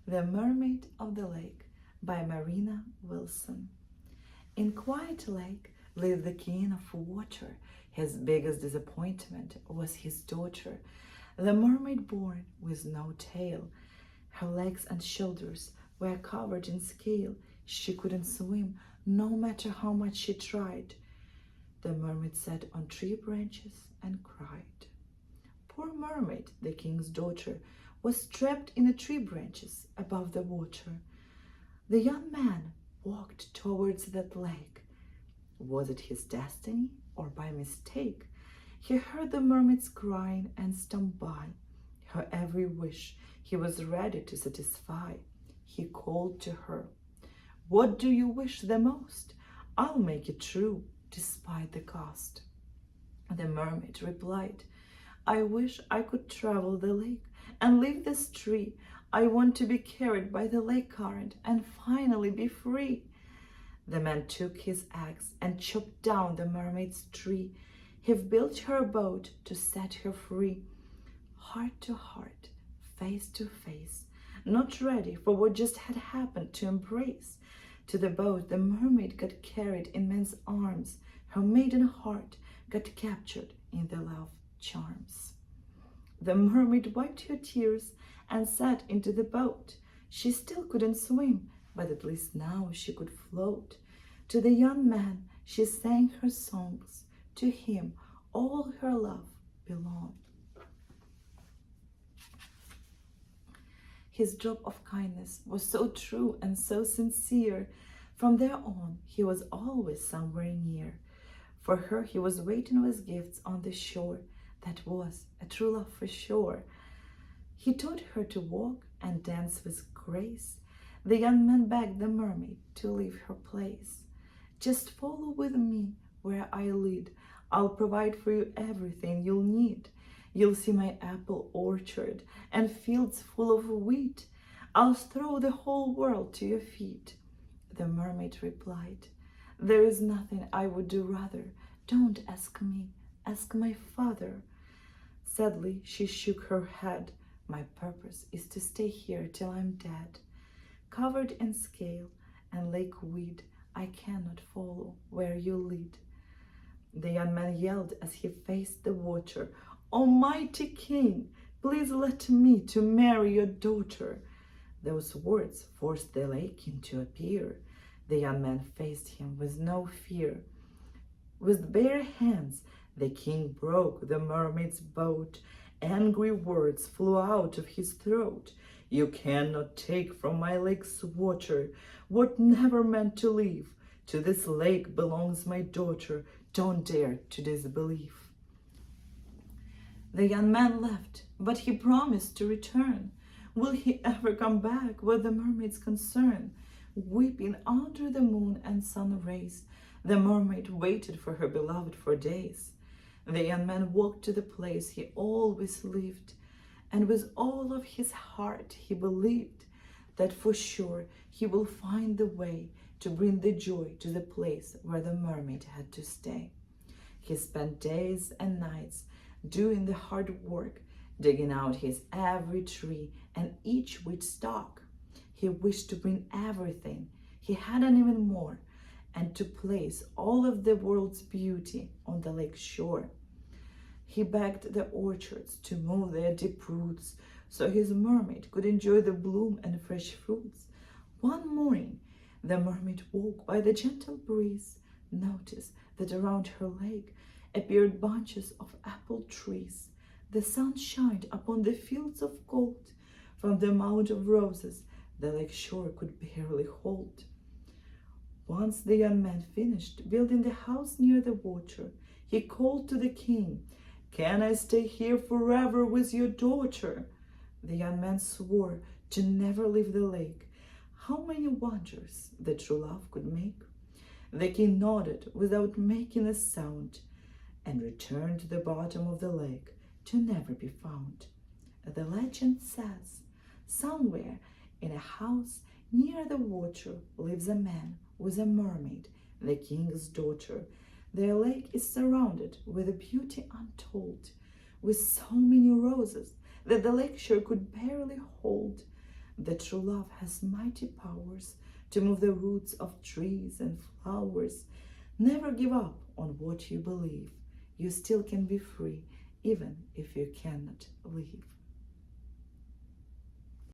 The Mermaid of the Lake by Maryna Wilson. In quiet lake lived the king of water. His biggest disappointment was his daughter, the mermaid born with no tail. Her legs and shoulders were covered in scale. She couldn't swim, no matter how much she tried. The mermaid sat on tree branches and cried. Poor mermaid, the king's daughter, was trapped in the tree branches above the water. The young man walked towards that lake. Was it his destiny or by mistake? He heard the mermaids crying and stomped by. Her every wish he was ready to satisfy. He called to her, "What do you wish the most? I'll make it true, despite the cost." The mermaid replied, "I wish I could travel the lake and leave this tree. I want to be carried by the lake current and finally be free." The man took his axe and chopped down the mermaid's tree. He built her a boat to set her free. Heart to heart, face to face, not ready for what just had happened to embrace. To the boat the mermaid got carried in men's arms. Her maiden heart got captured in the love charms. The mermaid wiped her tears and sat into the boat. She still couldn't swim, but at least now she could float. To the young man she sang her songs. To him all her love belonged. His drop of kindness was so true and so sincere. From there on, he was always somewhere near. For her he was waiting with gifts on the shore. That was a true love for sure. He taught her to walk and dance with grace. The young man begged the mermaid to leave her place. "Just follow with me where I lead. I'll provide for you everything you'll need. You'll see my apple orchard and fields full of wheat. I'll throw the whole world to your feet." The mermaid replied, "There is nothing I would do rather. Don't ask me, ask my father." Sadly, she shook her head. "My purpose is to stay here till I'm dead. Covered in scale and lake weed, I cannot follow where you lead." The young man yelled as he faced the water, "Almighty king, please let me to marry your daughter." Those words forced the lake king to appear. The young man faced him with no fear. With bare hands, the king broke the mermaid's boat. Angry words flew out of his throat. "You cannot take from my lake's water what never meant to live. To this lake belongs my daughter. Don't dare to disbelieve." The young man left, but he promised to return. Will he ever come back was the mermaid's concern. Weeping under the moon and sun rays, the mermaid waited for her beloved for days. The young man walked to the place he always lived, and with all of his heart he believed that for sure he will find the way to bring the joy to the place where the mermaid had to stay. He spent days and nights doing the hard work, digging out his every tree and each wheat stalk. He wished to bring everything he had and even more, and to place all of the world's beauty on the lake shore. He begged the orchards to move their deep roots so his mermaid could enjoy the bloom and fresh fruits. One morning, the mermaid woke by the gentle breeze, noticed that around her lake appeared bunches of apple trees. The sun shined upon the fields of gold. From the mount of roses, the lake shore could barely hold. Once the young man finished building the house near the water, he called to the king, "Can I stay here forever with your daughter?" The young man swore to never leave the lake. How many wonders the true love could make! The king nodded without making a sound and returned to the bottom of the lake to never be found. The legend says, somewhere in a house near the water lives a man with a mermaid, the king's daughter. Their lake is surrounded with a beauty untold, with so many roses that the lake shore could barely hold. The true love has mighty powers to move the roots of trees and flowers. Never give up on what you believe. You still can be free, even if you cannot leave.